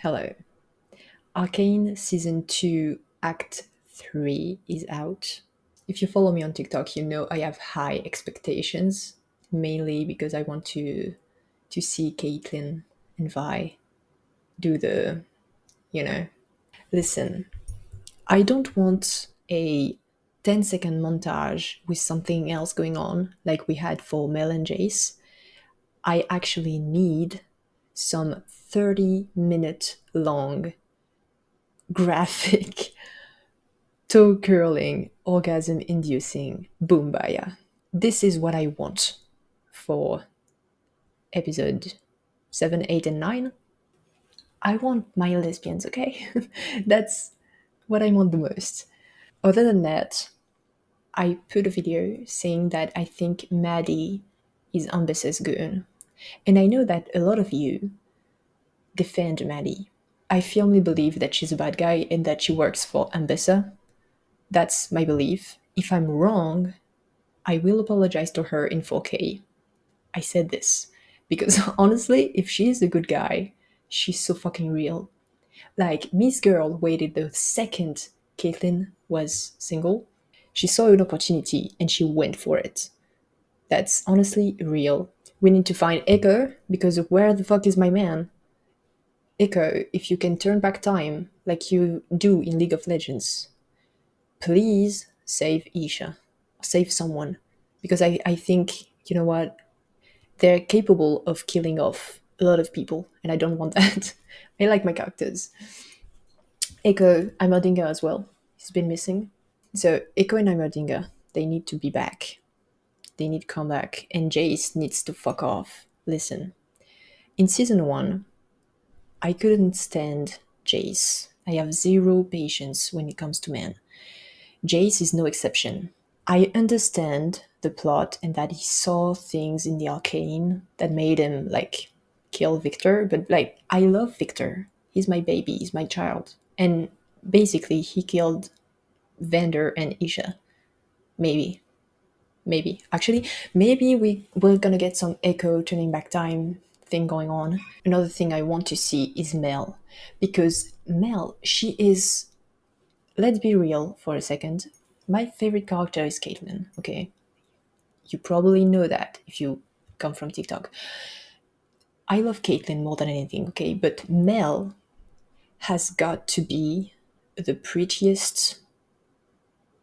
Hello. Arcane Season 2 Act 3 is out. If you follow me on TikTok, you know I have high expectations, mainly because I want to see Caitlyn and Vi do the, you know. Listen, I don't want a 10-second montage with something else going on like we had for Mel and Jace. I actually need some 30-minute long graphic toe curling, orgasm inducing boombaya. This is what I want for episode 7, 8, and 9. I want my lesbians, okay? That's what I want the most. Other than that, I put a video saying that I think Maddie is Ambassador's goon. And I know that a lot of you defend Maddie. I firmly believe that she's a bad guy and that she works for Ambassa. That's my belief. If I'm wrong, I will apologize to her in 4K. I said this because honestly, if she's a good guy, she's so fucking real. Like, Miss Girl waited the second Caitlyn was single. She saw an opportunity and she went for it. That's honestly real. We need to find Echo because where the fuck is my man? Echo, if you can turn back time like you do in League of Legends, please save Isha. Save someone. Because I think, you know what? They're capable of killing off a lot of people, and I don't want that. I like my characters. Echo, Heimerdinger as well. He's been missing. So Echo and Heimerdinger, they need to be back. They need to come back. And Jace needs to fuck off. Listen. In season 1, I couldn't stand Jace. I have zero patience when it comes to men. Jace is no exception. I understand the plot and that he saw things in the arcane that made him like kill Victor, but like I love Victor. He's my baby, he's my child. And basically he killed Vander and Isha. Maybe. Maybe. Actually, maybe we're gonna get some Echo turning back time thing going on. Another thing I want to see is Mel. Because Mel, she is, let's be real for a second. My favorite character is Caitlyn, okay? You probably know that if you come from TikTok. I love Caitlyn more than anything, okay? But Mel has got to be the prettiest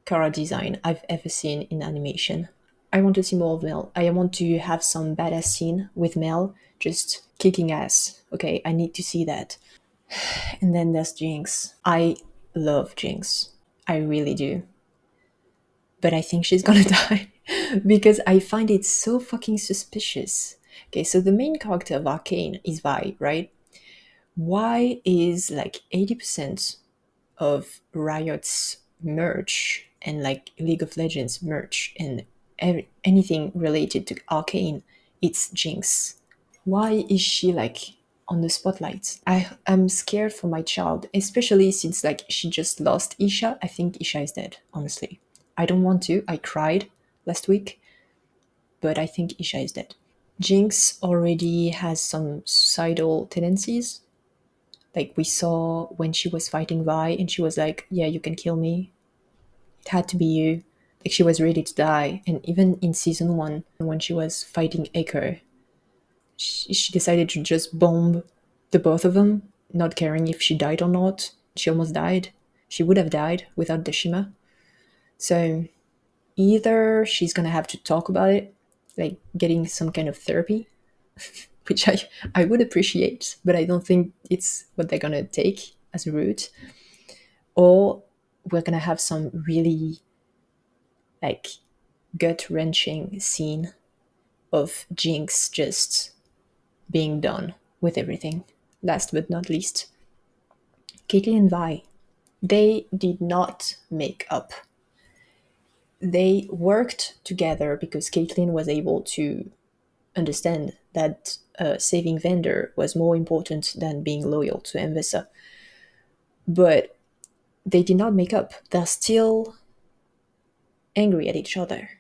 cara design I've ever seen in animation. I want to see more of Mel. I want to have some badass scene with Mel just kicking ass. Okay, I need to see that. And then there's Jinx. I love Jinx. I really do. But I think she's gonna die because I find it so fucking suspicious. Okay, so the main character of Arcane is Vi, right? Vi is like 80% of Riot's merch and like League of Legends merch and anything related to Arcane, it's Jinx. Why is she like on the spotlight? I'm scared for my child, especially since like she just lost Isha. I think Isha is dead, honestly. I don't want to. I cried last week, but I think Isha is dead. Jinx already has some suicidal tendencies. Like we saw when she was fighting Vi and she was like, yeah, you can kill me. It had to be you. Like she was ready to die. And even in season 1, when she was fighting Echo, she decided to just bomb the both of them, not caring if she died or not. She almost died. She would have died without Deshima. So either she's gonna have to talk about it, like getting some kind of therapy, which I would appreciate, but I don't think it's what they're gonna take as a route, or we're gonna have some really like gut wrenching scene of Jinx just being done with everything. Last but not least, Caitlyn and Vi, they did not make up. They worked together because Caitlyn was able to understand that saving Vander was more important than being loyal to Ambessa. But they did not make up. They're still angry at each other.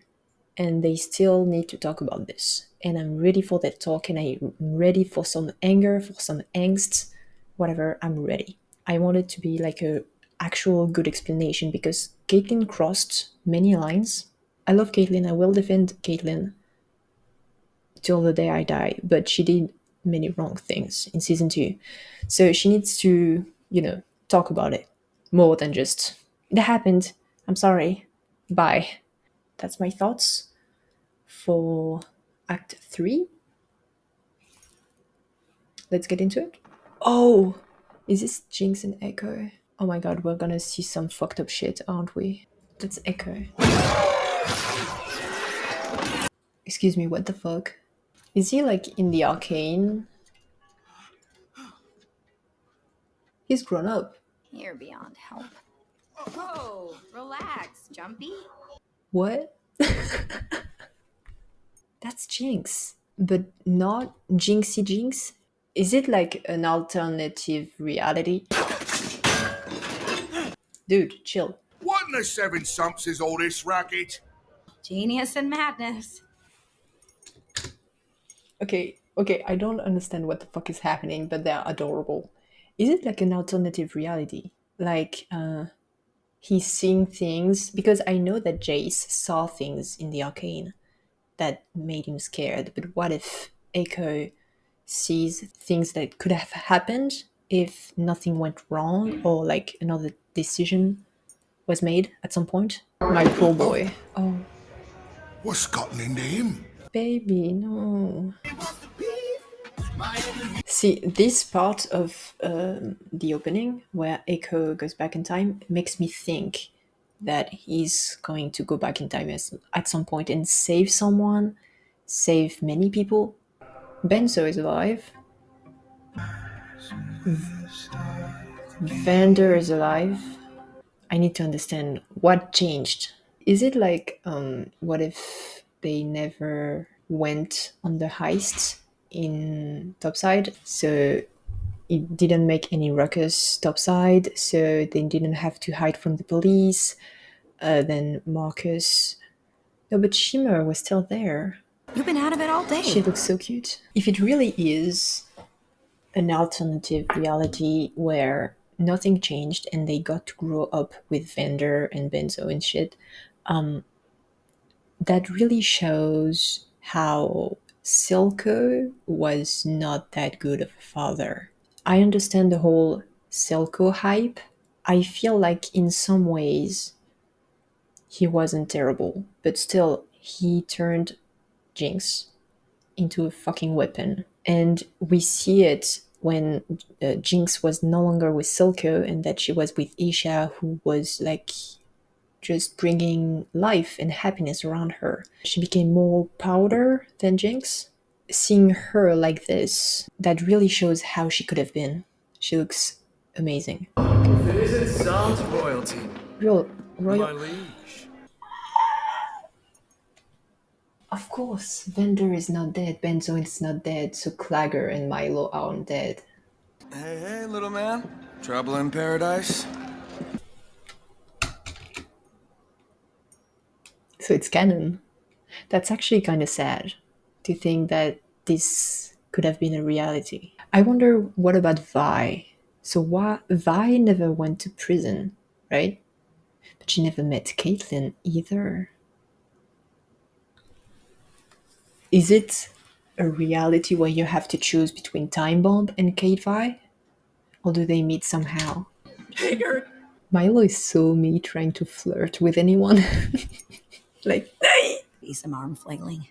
And they still need to talk about this. And I'm ready for that talk, and I'm ready for some anger, for some angst. whatever, I'm ready. I want it to be like a actual good explanation because Caitlyn crossed many lines. I love Caitlyn. I will defend Caitlyn till the day I die, but she did many wrong things in season 2. So she needs to, talk about it more than just, it happened. I'm sorry. Bye. That's my thoughts for Act 3. Let's get into it. Oh, is this Jinx and Echo? Oh my god, we're gonna see some fucked up shit, aren't we? That's Echo. Excuse me, what the fuck? Is he like in the Arcane? He's grown up. You're beyond help. Whoa, relax, Jumpy. What? That's Jinx. But not Jinxie Jinx? Is it like an alternative reality? Dude, chill. What in the seven sumps is all this racket? Genius and madness. Okay, I don't understand what the fuck is happening, but they're adorable. Is it like an alternative reality? Like, he's seeing things? Because I know that Jace saw things in the Arcane that made him scared, but what if Echo sees things that could have happened if nothing went wrong or like another decision was made at some point? My poor boy. Oh, What's gotten into him? baby, no. See, this part of the opening where Echo goes back in time makes me think that he's going to go back in time at some point and save someone, save many people. Benzo is alive. Vander is alive. I need to understand what changed. Is it like, what if they never went on the heist in Topside? So it didn't make any ruckus topside, so they didn't have to hide from the police. Then Marcus. No, but Shimmer was still there. You've been out of it all day. She looks so cute. If it really is an alternative reality where nothing changed and they got to grow up with Vander and Benzo and shit, that really shows how Silco was not that good of a father. I understand the whole Silco hype. I feel like in some ways he wasn't terrible, but still he turned Jinx into a fucking weapon. And we see it when Jinx was no longer with Silco and that she was with Isha, who was like just bringing life and happiness around her. She became more powder than Jinx. Seeing her like this, that really shows how she could have been. She looks amazing. If it isn't Zom's royalty. Royal. My liege. Of course, Vander is not dead, Benzo is not dead, so Clagger and Milo aren't dead. Hey, little man. Trouble in paradise? So it's canon. That's actually kind of sad to think that this could have been a reality. I wonder what about Vi? So Vi never went to prison, right? But she never met Caitlyn either. Is it a reality where you have to choose between Timebomb and Kate Vi? Or do they meet somehow? Milo is so me trying to flirt with anyone. Like, Be some arm flailing.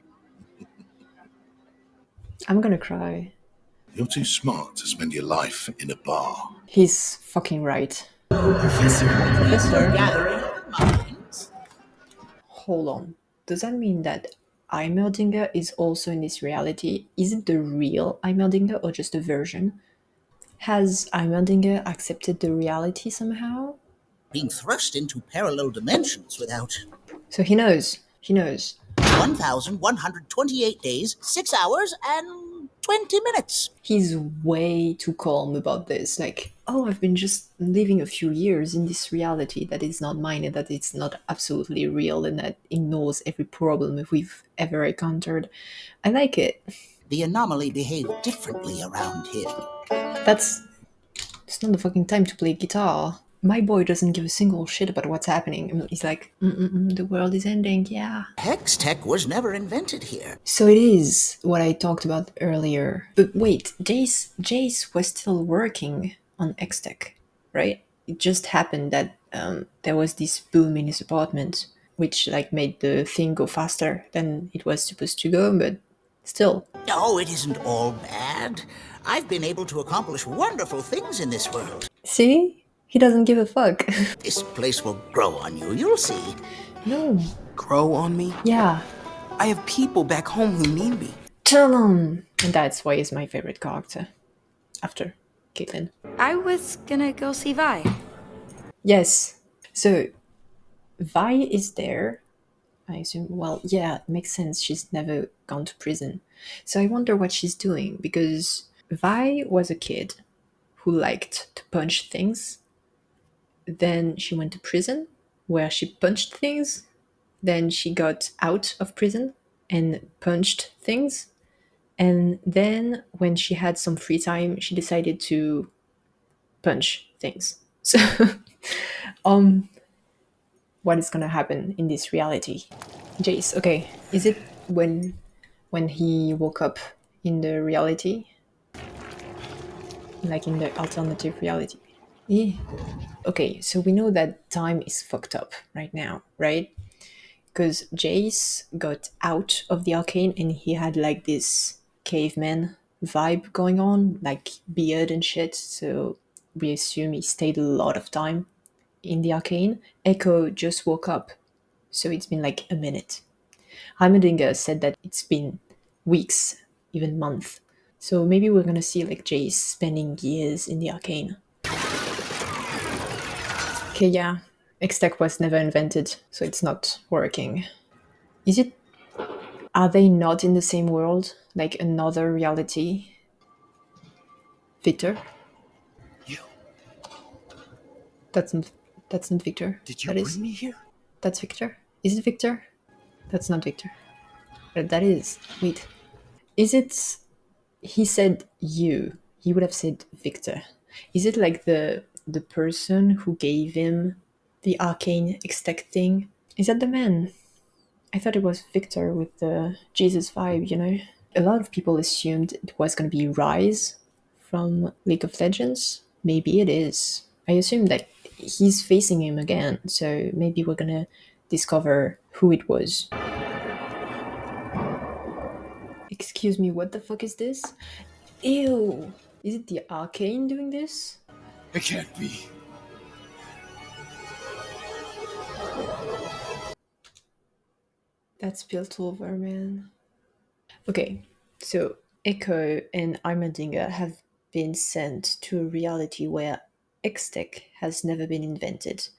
I'm gonna cry. You're too smart to spend your life in a bar. He's fucking right. Professor. Professor, hold on. Does that mean that Heimerdinger is also in this reality? Is it the real Heimerdinger or just a version? Has Heimerdinger accepted the reality somehow? Being thrust into parallel dimensions without So he knows. He knows. 1,128 days, 6 hours, and 20 minutes. He's way too calm about this. Like, oh, I've been just living a few years in this reality that is not mine and that it's not absolutely real and that ignores every problem we've ever encountered. I like it. The anomaly behaved differently around here. That's it's not the fucking time to play guitar. My boy doesn't give a single shit about what's happening. He's like, the world is ending, yeah. Hex tech was never invented here. So it is what I talked about earlier. But wait, Jace was still working on X-Tech, right? It just happened that there was this boom in his apartment, which like made the thing go faster than it was supposed to go, but still. No, it isn't all bad. I've been able to accomplish wonderful things in this world. See? He doesn't give a fuck. This place will grow on you, you'll see. No. Grow on me? Yeah. I have people back home who need me. Tell him! And that's why he's my favorite character. After Caitlin. I was gonna go see Vi. Yes. So, Vi is there. I assume, well, yeah, it makes sense. She's never gone to prison. So I wonder what she's doing, because Vi was a kid who liked to punch things. Then she went to prison, where she punched things. Then she got out of prison and punched things. And then when she had some free time, she decided to punch things. So, what is gonna happen in this reality? Jace, okay, is it when he woke up in the reality, like in the alternative reality? Yeah. Okay, so we know that time is fucked up right now, right? Because Jace got out of the arcane and he had like this caveman vibe going on, like beard and shit. So we assume he stayed a lot of time in the arcane. Echo just woke up, so it's been like a minute. Heimerdinger said that it's been weeks, even months. So maybe we're gonna see like Jace spending years in the arcane. Okay, yeah. X-Tech was never invented, so it's not working. Is it? Are they not in the same world? Like another reality? Victor? You. That's not. That's not Victor. Did you That bring is. me here? That's Victor. Is it Victor? That's not Victor. But that is. Wait. Is it? He said you. He would have said Victor. Is it like the person who gave him the arcane X-Tech thing? Is that the man? I thought it was Victor with the Jesus vibe, you know? A lot of people assumed it was going to be Rise from League of Legends. Maybe it is. I assume that he's facing him again, so maybe we're going to discover who it was. Excuse me, what the fuck is this? Ew! Is it the Arcane doing this? It can't be. That's Piltover, man. Okay, so Echo and Heimerdinger have been sent to a reality where X-Tech has never been invented.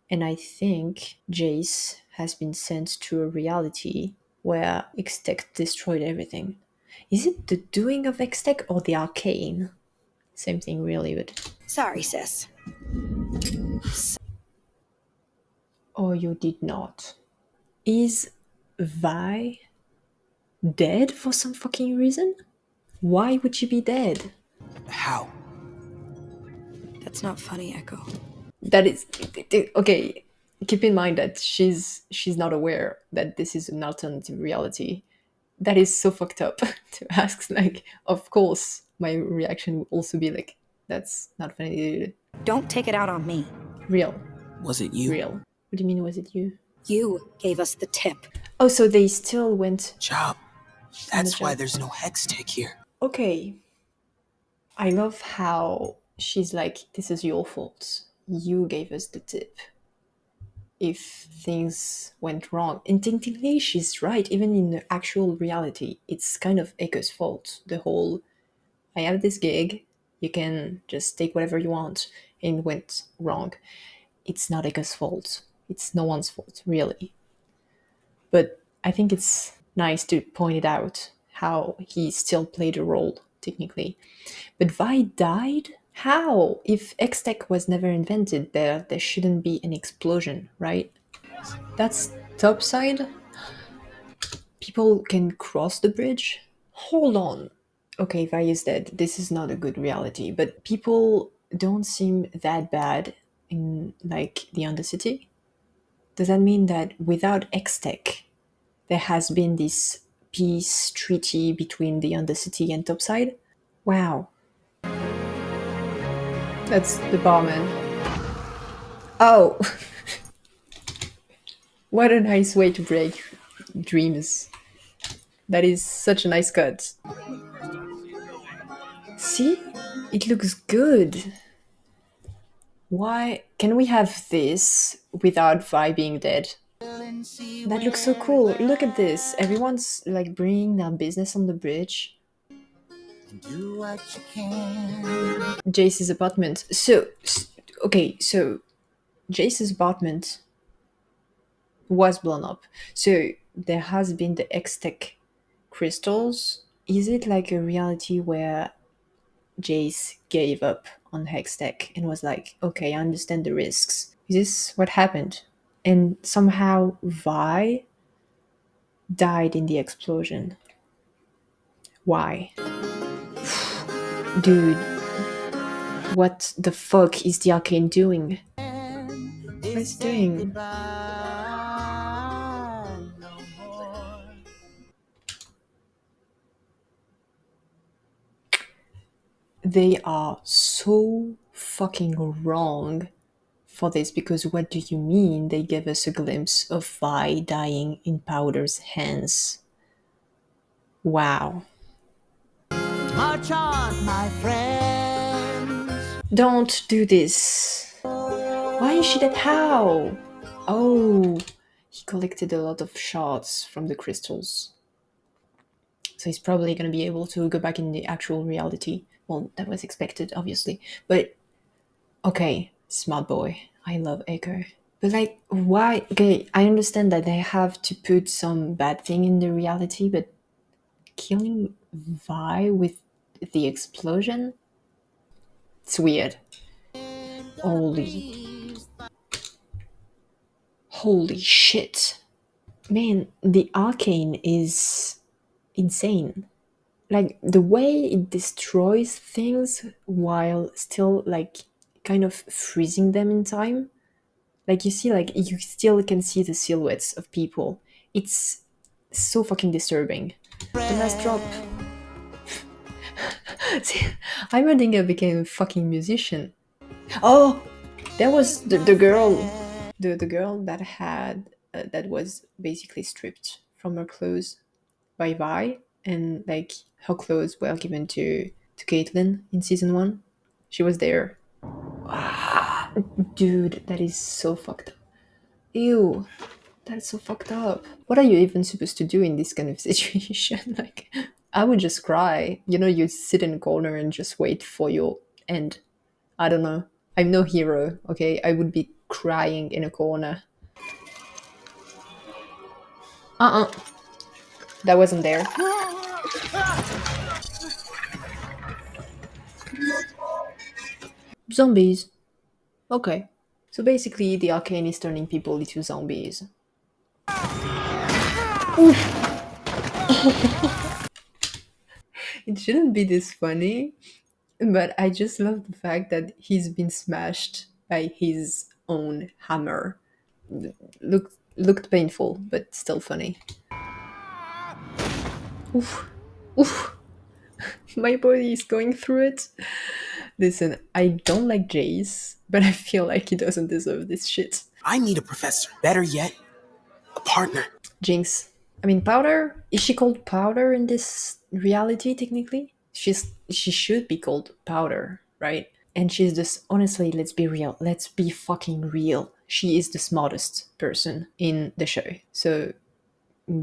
And I think Jace has been sent to a reality where X-Tech destroyed everything. Is it the doing of X-Tech or the Arcane? Same thing, really, but... Sorry, sis. Oh, you did not. Is Vi dead for some fucking reason? Why would she be dead? How? That's not funny, Echo. That is okay. Keep in mind that she's not aware that this is an alternative reality. That is so fucked up to ask. Like, of course, my reaction would also be like, "That's not funny, dude." Don't take it out on me. Real, Was it you? real. What do you mean? Was it you? You gave us the tip. Oh, so they still went. Job. That's why job. there's no hex tech here. Okay. I love how she's like, "This is your fault. You gave us the tip if things went wrong." And technically, she's right. Even in the actual reality, it's kind of Echo's fault. The whole, I have this gig, you can just take whatever you want, and it went wrong. It's not Echo's fault. It's no one's fault, really. But I think it's nice to point it out how he still played a role, technically. But Vi died? How? If X-Tech was never invented, there shouldn't be an explosion, right? That's topside? People can cross the bridge? Hold on. Okay, Vi is dead. This is not a good reality. But people don't seem that bad in like the Undercity. Does that mean that without Xtech, there has been this peace treaty between the Undercity and Topside? Wow, that's the barman. Oh, what a nice way to break dreams. That is such a nice cut. See? It looks good. Why can we have this without Vi being dead? That looks so cool. Look at this. Everyone's like bringing their business on the bridge. Do what you can. Jace's apartment. So Jace's apartment was blown up. So there has been the X-Tech crystals. Is it like a reality where Jace gave up on Hextech and was like, okay, I understand the risks? Is this what happened? And somehow Vi died in the explosion. Why? Dude, what the fuck is the Arcane doing? What is it doing? They are so fucking wrong for this, because what do you mean they gave us a glimpse of Vi dying in Powder's hands? Wow. March on, my friends. Don't do this. Why is she dead? How? Oh, he collected a lot of shards from the crystals. So he's probably going to be able to go back in the actual reality. Well, that was expected, obviously. But, okay, smart boy. I love Echo. But, like, why? Okay, I understand that they have to put some bad thing in the reality, but killing Vi with the explosion? It's weird. Holy shit. Man, the Arcane is insane. Like, the way it destroys things while still, like, kind of freezing them in time. Like, you see, like, you still can see the silhouettes of people. It's so fucking disturbing. The last drop. See, I think I became a fucking musician. Oh, that was the girl. The girl that had that was basically stripped from her clothes by Vi, and like her clothes were given to Caitlyn in season 1. She was there. Ah, dude, that is so fucked up. Ew, that's so fucked up. What are you even supposed to do in this kind of situation? Like, I would just cry. You know, you sit in a corner and just wait for your end. I don't know. I'm no hero, okay? I would be crying in a corner. That wasn't there. Zombies. Okay. So basically, the Arcane is turning people into zombies. It shouldn't be this funny, but I just love the fact that he's been smashed by his own hammer. Looked painful, but still funny. Oof. Oof. My body is going through it. Listen, I don't like Jace, but I feel like he doesn't deserve this shit. I need a professor. Better yet, a partner. Jinx. I mean, Powder? Is she called Powder in this reality, technically? She should be called Powder, right? And she's this, honestly, let's be real. Let's be fucking real. She is the smartest person in the show. So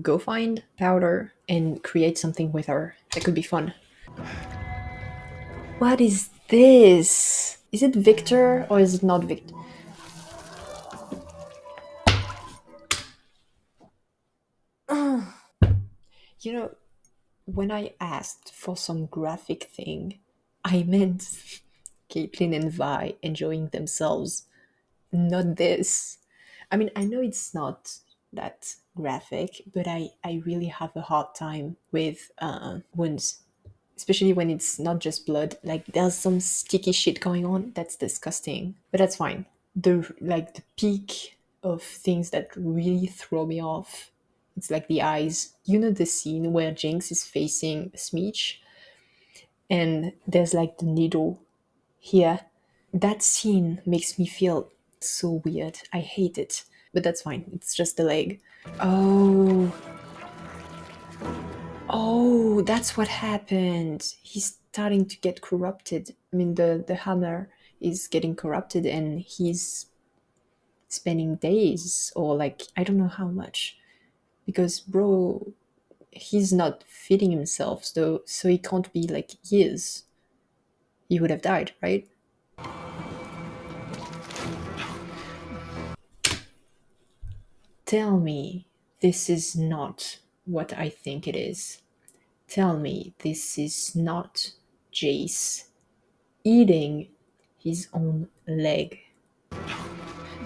go find Powder and create something with her. That could be fun. What is this? Is it Victor or is it not Victor? You know, when I asked for some graphic thing, I meant Caitlyn and Vi enjoying themselves, not this. I mean, I know it's not that graphic, but I really have a hard time with wounds. especially when it's not just blood. Like there's some sticky shit going on. That's disgusting, but that's fine. The peak of things that really throw me off, it's like the eyes. You know the scene where Jinx is facing Smeech and there's like the needle here. That scene makes me feel so weird. I hate it, but that's fine. It's just the leg. Oh, oh, that's what happened. He's starting to get corrupted. I mean, the hammer is getting corrupted, and he's spending days or like I don't know how much, because bro, he's not feeding himself, so he can't be like years. He would have died, right? Tell me this is not what I think it is. Tell me this is not Jace eating his own leg.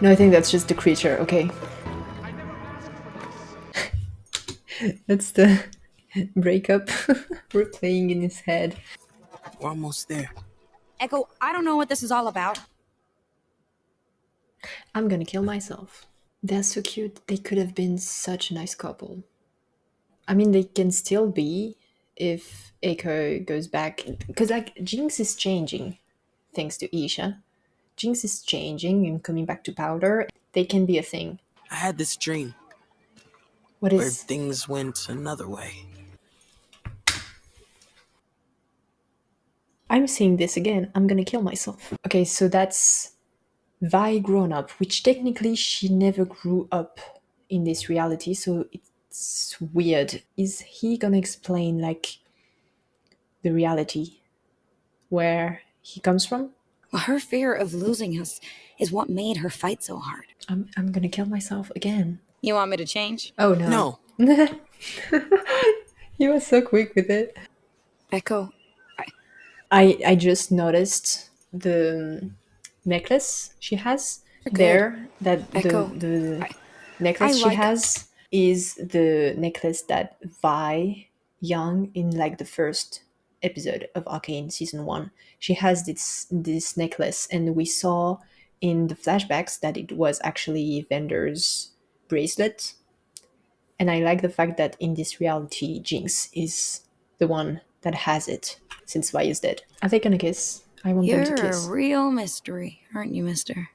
No, I think that's just the creature, okay. That's the breakup replaying in his head. We're almost there. Echo, I don't know what this is all about. I'm gonna kill myself. They're so cute. They could have been such a nice couple. I mean, they can still be if Echo goes back. Because, like, Jinx is changing thanks to Isha. Jinx is changing and coming back to Powder. They can be a thing. I had this dream What where is. things went another way. I'm seeing this again. I'm gonna kill myself. Okay, so that's Vi grown up, which technically she never grew up in this reality, so it's weird. Is he gonna explain, like, the reality where he comes from? Well, her fear of losing us is what made her fight so hard. I'm gonna kill myself again. You want me to change? Oh no. No, He was so quick with it. Echo, I just noticed the necklace she has you're good. there. That Echo, the I necklace she like- has is the necklace that Vi Young in like the first episode of Arcane season 1. She has this necklace, and we saw in the flashbacks that it was actually Vander's bracelet. And I like the fact that in this reality, Jinx is the one that has it, since Vi is dead. Are they gonna kiss? I want them to You're a kiss. real mystery, aren't you, mister?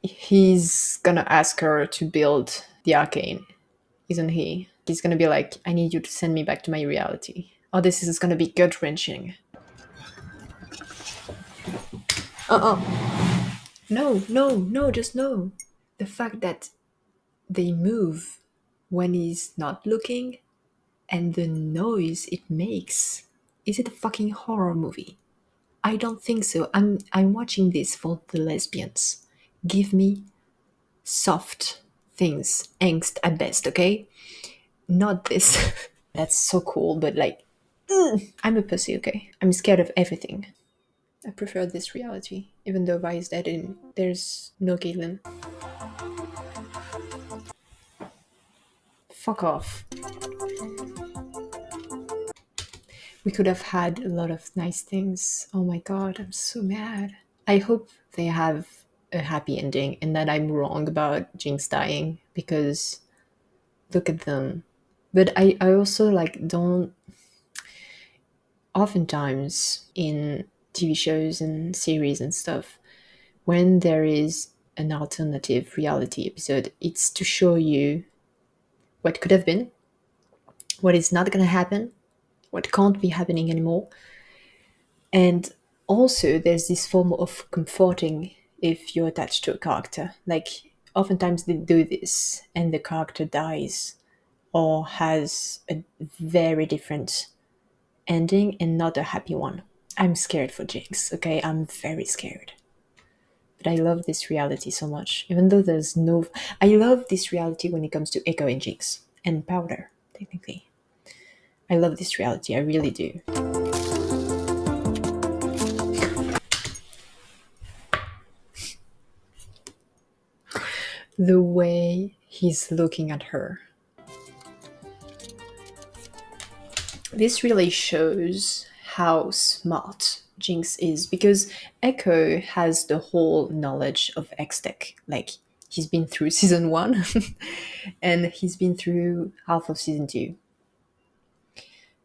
He's gonna ask her to build the arcane, isn't he? He's gonna be like, I need you to send me back to my reality. Oh, this is gonna be gut-wrenching. No, no, no, just no. The fact that they move when he's not looking and the noise it makes. Is it a fucking horror movie? I don't think so. I'm watching this for the lesbians. Give me soft things, angst at best, okay? Not this. That's so cool, but like, I'm a pussy, okay? I'm scared of everything. I prefer this reality, even though Vi is dead and there's no Caitlyn. Fuck off. We could have had a lot of nice things. Oh my god, I'm so mad. I hope they have a happy ending and that I'm wrong about Jinx dying, because look at them. But I also like don't. Oftentimes in TV shows and series and stuff, when there is an alternative reality episode, it's to show you what could have been, what is not going to happen, what can't be happening anymore. And also, there's this form of comforting if you're attached to a character. Like, oftentimes they do this and the character dies or has a very different ending and not a happy one. I'm scared for Jinx, okay? I'm very scared. But I love this reality so much. Even though there's no. I love this reality when it comes to Echo and Jinx. And Powder, technically. I love this reality, I really do. The way he's looking at her. This really shows how smart Jinx is because Echo has the whole knowledge of X-Tech. Like, he's been through season 1 and he's been through half of season 2.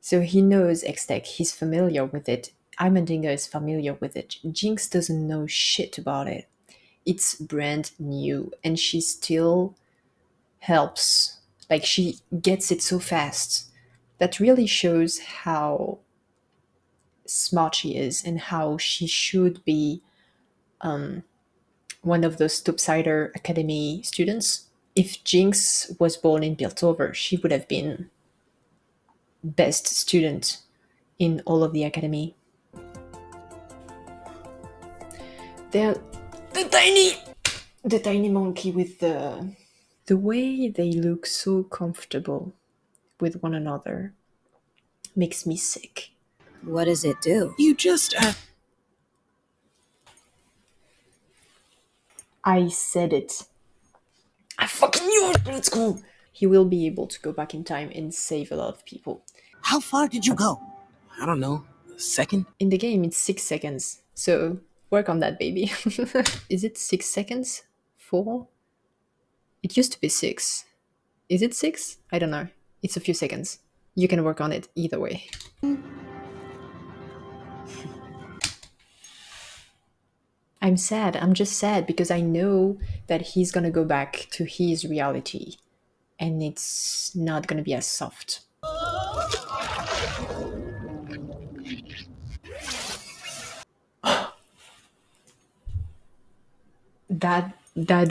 So he knows X-Tech, he's familiar with it. Heimerdinger is familiar with it. Jinx doesn't know shit about it. It's brand new and she still helps. Like, she gets it so fast. That really shows how smart she is and how she should be one of those Topsider Academy students. If Jinx was born in Piltover, she would have been best student in all of the academy. They're the tiny monkey with the way they look so comfortable with one another makes me sick. What does it do? You just, I said it. I fucking knew it. Let's go. He will be able to go back in time and save a lot of people. How far did you go? I don't know, a second? In the game, it's 6 seconds. So work on that, baby. Is it 6 seconds? 4? It used to be 6. Is it 6? I don't know. It's a few seconds. You can work on it either way. I'm sad. I'm just sad because I know that he's gonna go back to his reality and it's not gonna be as soft. That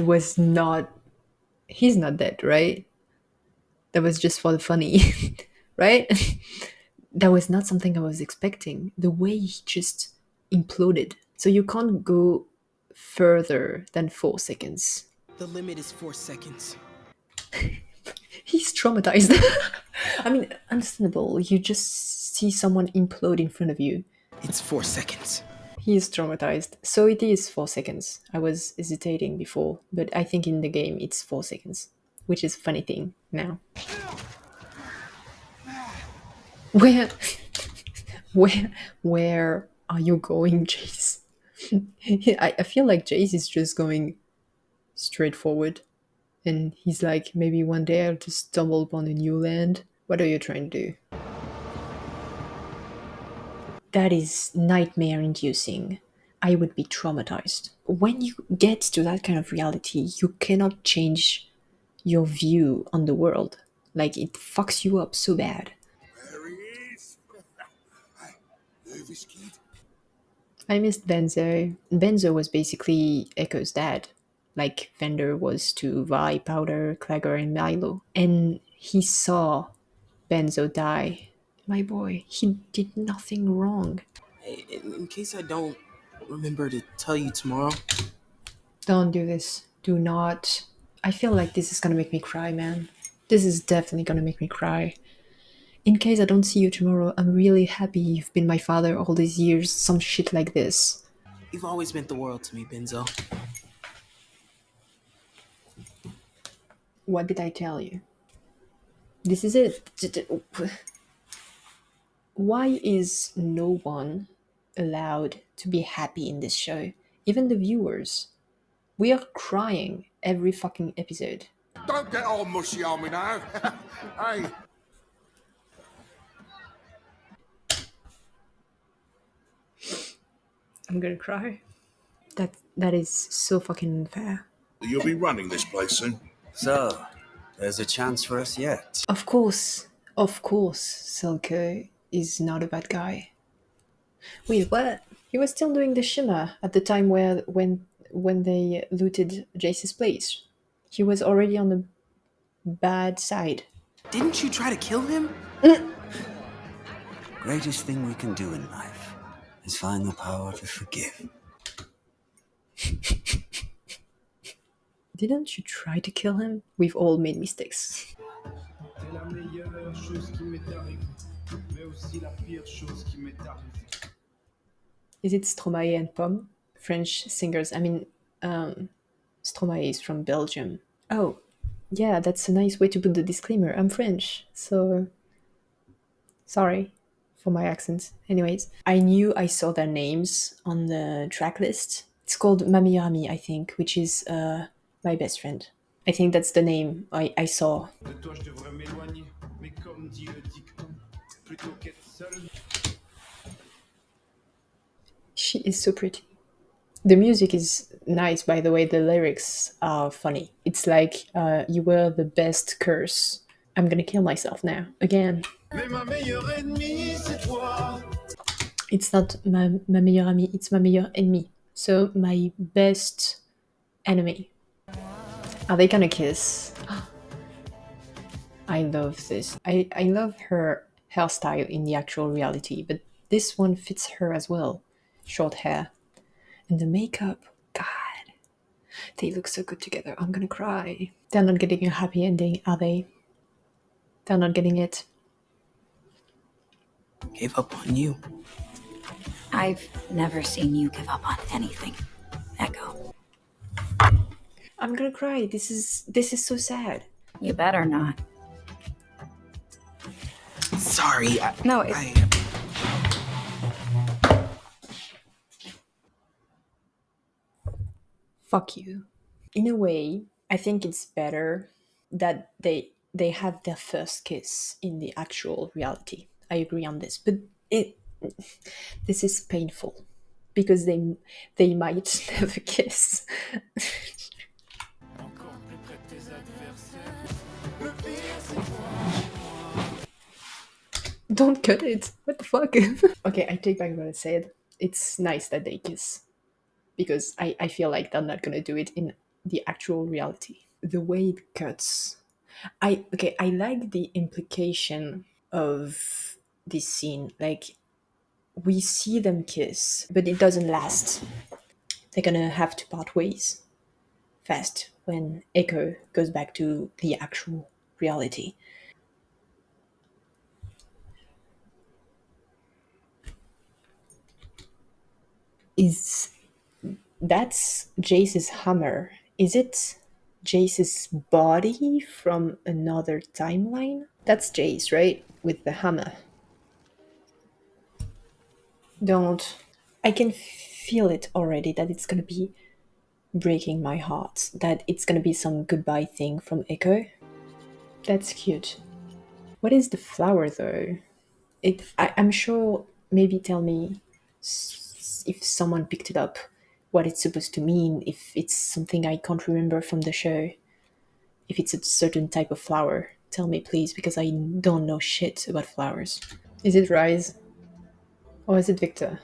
was not. He's not dead, right? That was just for the funny, right? That was not something I was expecting. The way he just imploded. So you can't go further than 4 seconds. The limit is 4 seconds. He's traumatized. I mean, understandable. You just see someone implode in front of you. It's 4 seconds. He is traumatized. So it is 4 seconds. I was hesitating before, but I think in the game it's 4 seconds, which is a funny thing now. Where, where are you going, Jace? I feel like Jace is just going straight forward. And he's like, maybe one day I'll just stumble upon a new land. What are you trying to do? That is nightmare inducing. I would be traumatized. When you get to that kind of reality, you cannot change your view on the world. Like, it fucks you up so bad. There he is. Nervous kid? I missed Benzo. Benzo was basically Echo's dad, like Fender was to Vi, Powder, Clagger, and Milo. And he saw Benzo die. My boy, he did nothing wrong. Hey, in case I don't remember to tell you tomorrow. Don't do this. Do not. I feel like this is gonna make me cry, man. This is definitely gonna make me cry. In case I don't see you tomorrow, I'm really happy you've been my father all these years. Some shit like this. You've always meant the world to me, Benzo. What did I tell you? This is it. Why is no one allowed to be happy in this show? Even the viewers. We are crying every fucking episode. Don't get all mushy on me now. Hey. I'm gonna cry. That is so fucking unfair. You'll be running this place soon. So, there's a chance for us yet. Of course, Silke is not a bad guy. Wait, what? He was still doing the shimmer at the time when they looted Jace's place. He was already on the bad side. Didn't you try to kill him? Greatest thing we can do in life is find the power to forgive. Didn't you try to kill him? We've all made mistakes. Is it Stromae and Pomme? French singers. I mean, Stromae is from Belgium. Oh, yeah, that's a nice way to put the disclaimer. I'm French, so Sorry for my accent. Anyways, I knew I saw their names on the track list. It's called Mami Rami, I think, which is my best friend. I think that's the name I saw. She is so pretty. The music is nice, by the way. The lyrics are funny. It's like, you were the best curse. I'm gonna kill myself now. Again. It's not ma meilleure amie, it's ma meilleure ennemie. So, my best enemy. Are they gonna kiss? I love this. I love her hairstyle in the actual reality, but this one fits her as well. Short hair. And the makeup, God. They look so good together. I'm gonna cry. They're not getting a happy ending, are they? They're not getting it. Gave up on you. I've never seen you give up on anything, Echo. I'm gonna cry. This is so sad. You better not. Sorry. No, Fuck you. In a way, I think it's better that they have their first kiss in the actual reality. I agree on this, but this is painful because they might never kiss. Don't cut it. What the fuck? Okay, I take back what I said. It's nice that they kiss because I feel like they're not gonna do it in the actual reality. The way it cuts. I like the implication of this scene. Like, we see them kiss, but it doesn't last. They're gonna have to part ways fast when Echo goes back to the actual reality. Is That's Jace's hammer? Is it Jace's body from another timeline? That's Jace, right? With the hammer. Don't. I can feel it already that it's gonna be breaking my heart. That it's gonna be some goodbye thing from Echo. That's cute. What is the flower though? I'm sure. Maybe tell me if someone picked it up, what it's supposed to mean. If it's something I can't remember from the show. If it's a certain type of flower, tell me please, because I don't know shit about flowers. Is it Rise? Or is it Victor?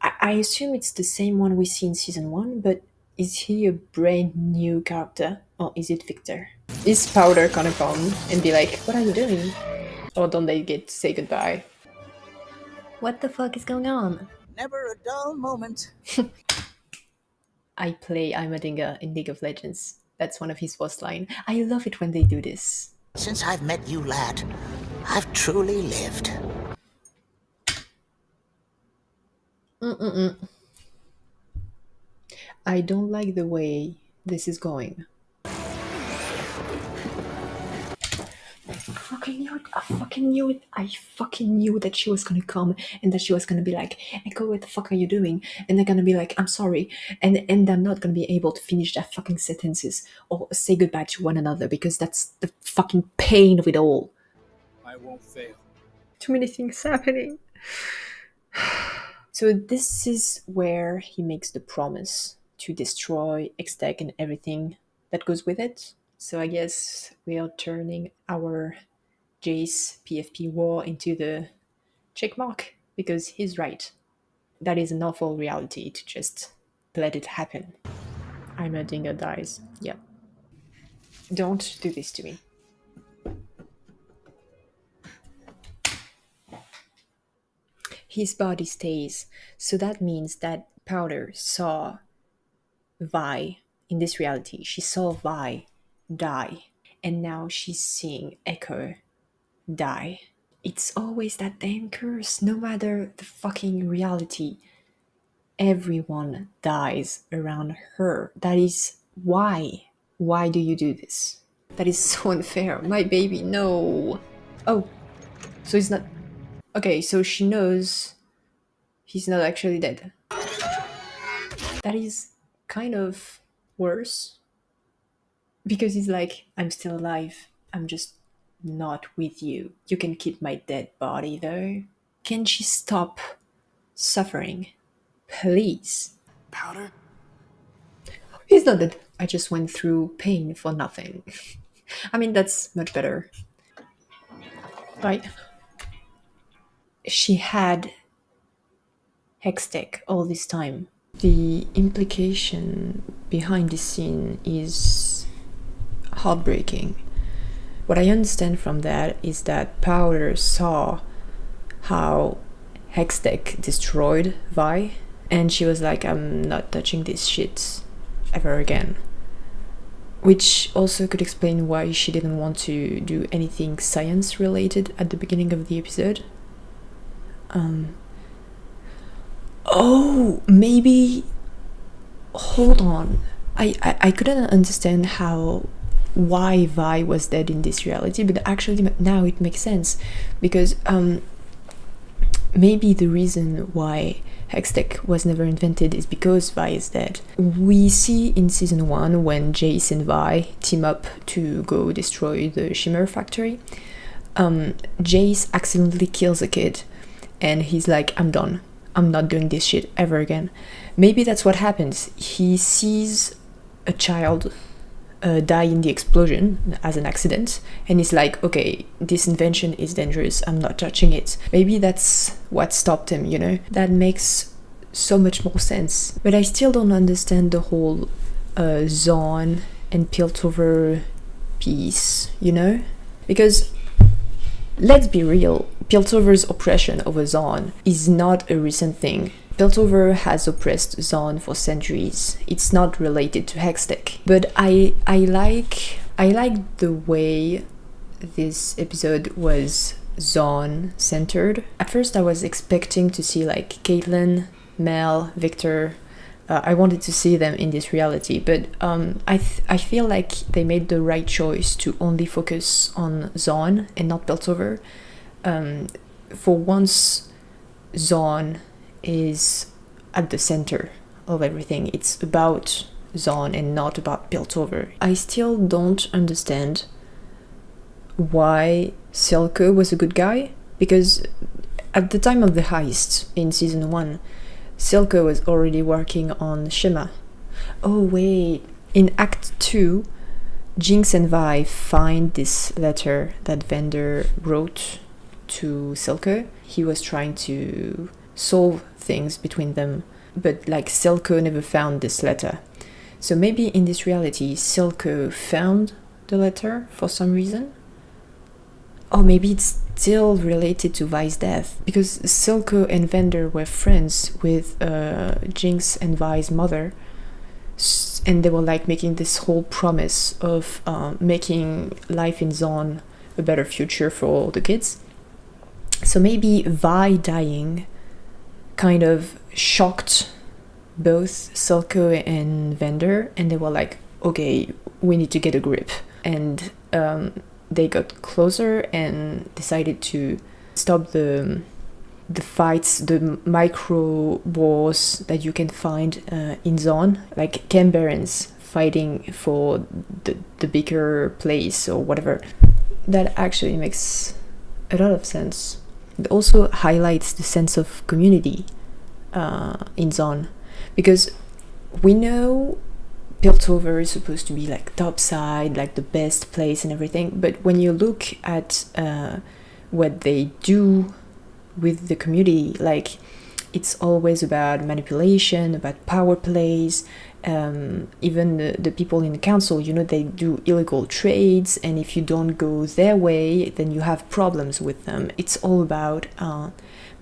I assume it's the same one we see in season 1, but is he a brand new character? Or is it Victor? Is Powder gonna come and be like, what are you doing? Or don't they get to say goodbye? What the fuck is going on? Never a dull moment. I play Heimerdinger in League of Legends. That's one of his first line. I love it when they do this. Since I've met you, lad, I've truly lived. I don't like the way this is going. I fucking knew that she was gonna come and that she was gonna be like, Echo, what the fuck are you doing? And they're gonna be like, I'm sorry. And they're not gonna be able to finish their fucking sentences or say goodbye to one another because that's the fucking pain of it all. I won't fail. Too many things happening. So this is where he makes the promise to destroy X-Tech and everything that goes with it. So I guess we are turning our Jace PFP war into the checkmark because he's right. That is an awful reality to just let it happen. Heimerdinger dies. Yep. Don't do this to me. His body stays, so that means that Powder saw Vi in this reality. She saw Vi die, and now she's seeing Echo die. It's always that damn curse, no matter the fucking reality. Everyone dies around her. That is why. Why do you do this? That is so unfair. My baby, no. Oh, so it's not. Okay, so she knows he's not actually dead. That is kind of worse because he's like, I'm still alive. I'm just not with you. You can keep my dead body though. Can she stop suffering? Please. Powder? He's not dead. I just went through pain for nothing. I mean, that's much better. Right? She had Hextech all this time. The implication behind this scene is heartbreaking. What I understand from that is that Powder saw how Hextech destroyed Vi, and she was like, I'm not touching this shit ever again. Which also could explain why she didn't want to do anything science related at the beginning of the episode. Oh, maybe. Hold on. I couldn't understand why Vi was dead in this reality, but actually now it makes sense because maybe the reason why Hextech was never invented is because Vi is dead. We see in season 1 when Jace and Vi team up to go destroy the Shimmer factory, Jace accidentally kills a kid and he's like, I'm done. I'm not doing this shit ever again. Maybe that's what happens. He sees a child die in the explosion as an accident, and he's like, okay, this invention is dangerous, I'm not touching it. Maybe that's what stopped him, you know? That makes so much more sense. But I still don't understand the whole Zon and Piltover piece, you know? Because let's be real, Piltover's oppression over Zon is not a recent thing. Piltover has oppressed Zon for centuries. It's not related to Hextech. But I like the way this episode was Zon centered. At first I was expecting to see like Caitlyn, Mel, Victor. I wanted to see them in this reality, but I feel like they made the right choice to only focus on Zon and not Piltover. For once, Zon is at the center of everything. It's about Zon and not about Piltover. I still don't understand why Silco was a good guy, because at the time of the heist in season 1, Silco was already working on Shima. Oh wait, in Act 2, Jinx and Vi find this letter that Vander wrote to Silco. He was trying to solve things between them, but like Silco never found this letter. So maybe in this reality Silco found the letter for some reason. Or maybe it's still related to Vi's death, because Silco and Vander were friends with Jinx and Vi's mother, and they were like making this whole promise of making life in Zon a better future for all the kids. So maybe Vi dying kind of shocked both Silco and Vander, and they were like, okay, we need to get a grip. And they got closer and decided to stop the fights, the micro wars that you can find in Zon, like Camp Barons fighting for the bigger place or whatever. That actually makes a lot of sense. It also highlights the sense of community in Zon, because we know Piltover is supposed to be like topside, like the best place and everything, but when you look at what they do with the community, like it's always about manipulation, about power plays. Even the people in the council, you know, they do illegal trades, and if you don't go their way, then you have problems with them. It's all about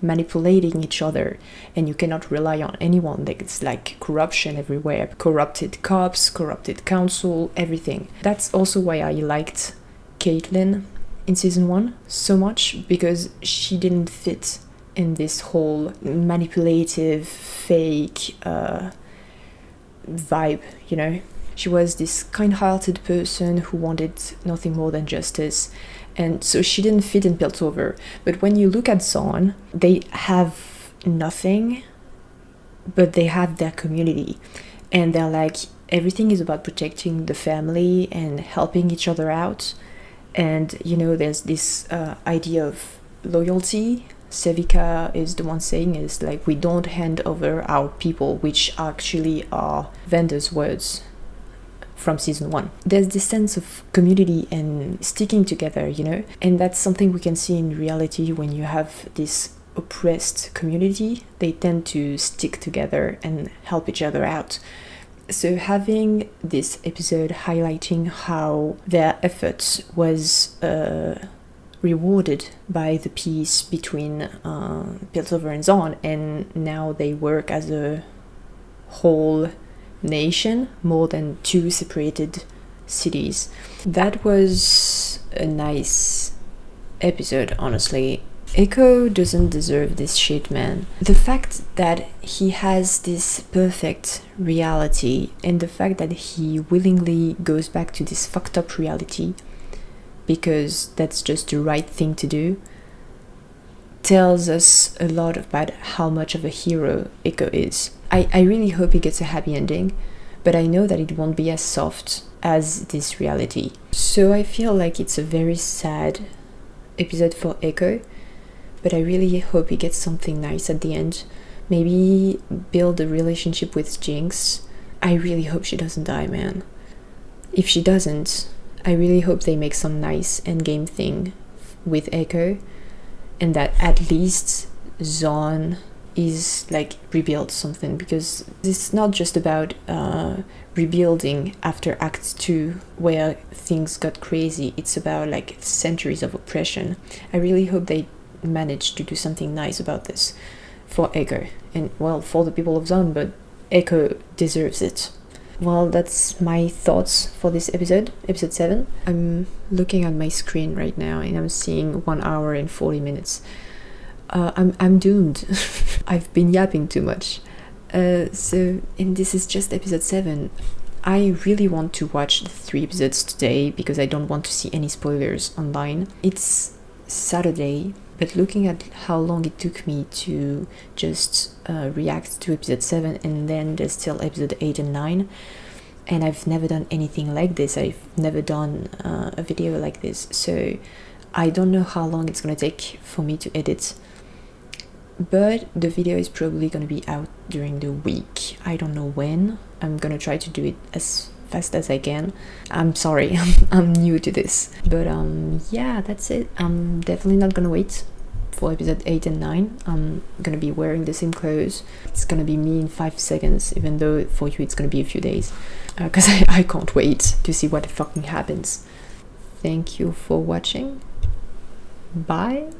manipulating each other, and you cannot rely on anyone. Like, it's like corruption everywhere, corrupted cops, corrupted council, everything. That's also why I liked Caitlyn in season 1 so much, because she didn't fit in this whole manipulative fake vibe, you know. She was this kind-hearted person who wanted nothing more than justice, and so she didn't fit in Piltover. But when you look at Zon, they have nothing, but they have their community, and they're like, everything is about protecting the family and helping each other out. And you know, there's this idea of loyalty. Sevika is the one saying is like, we don't hand over our people, which actually are Vander's words from season 1. There's this sense of community and sticking together, you know, and that's something we can see in reality. When you have this oppressed community, they tend to stick together and help each other out. So having this episode highlighting how their efforts was rewarded by the peace between Piltover and Zon, and now they work as a whole nation more than two separated cities. That was a nice episode, honestly. Echo doesn't deserve this shit, man. The fact that he has this perfect reality, and the fact that he willingly goes back to this fucked up reality because that's just the right thing to do, tells us a lot about how much of a hero Echo is. I really hope he gets a happy ending, but I know that it won't be as soft as this reality. So I feel like it's a very sad episode for Echo, but I really hope he gets something nice at the end. Maybe build a relationship with Jinx. I really hope she doesn't die, man. If she doesn't, I really hope they make some nice endgame thing with Echo, and that at least Zon is like rebuild something, because it's not just about rebuilding after Act 2 where things got crazy. It's about like centuries of oppression. I really hope they manage to do something nice about this for Echo, and well, for the people of Zon, but Echo deserves it. Well, that's my thoughts for this episode 7. I'm looking at my screen right now and I'm seeing 1 hour and 40 minutes. I'm doomed. I've been yapping too much. And this is just episode 7. I really want to watch the 3 episodes today because I don't want to see any spoilers online. It's Saturday, but looking at how long it took me to just react to episode 7, and then there's still episode 8 and 9, and I've never done anything like this. I've never done a video like this, so I don't know how long it's gonna take for me to edit, but the video is probably gonna be out during the week. I don't know when. I'm gonna try to do it as fast as I can. I'm sorry, I'm new to this, but yeah, that's it. I'm definitely not gonna wait for episode 8 and 9. I'm gonna be wearing the same clothes. It's gonna be me in 5 seconds, even though for you it's gonna be a few days, because I can't wait to see what fucking happens. Thank you for watching. Bye.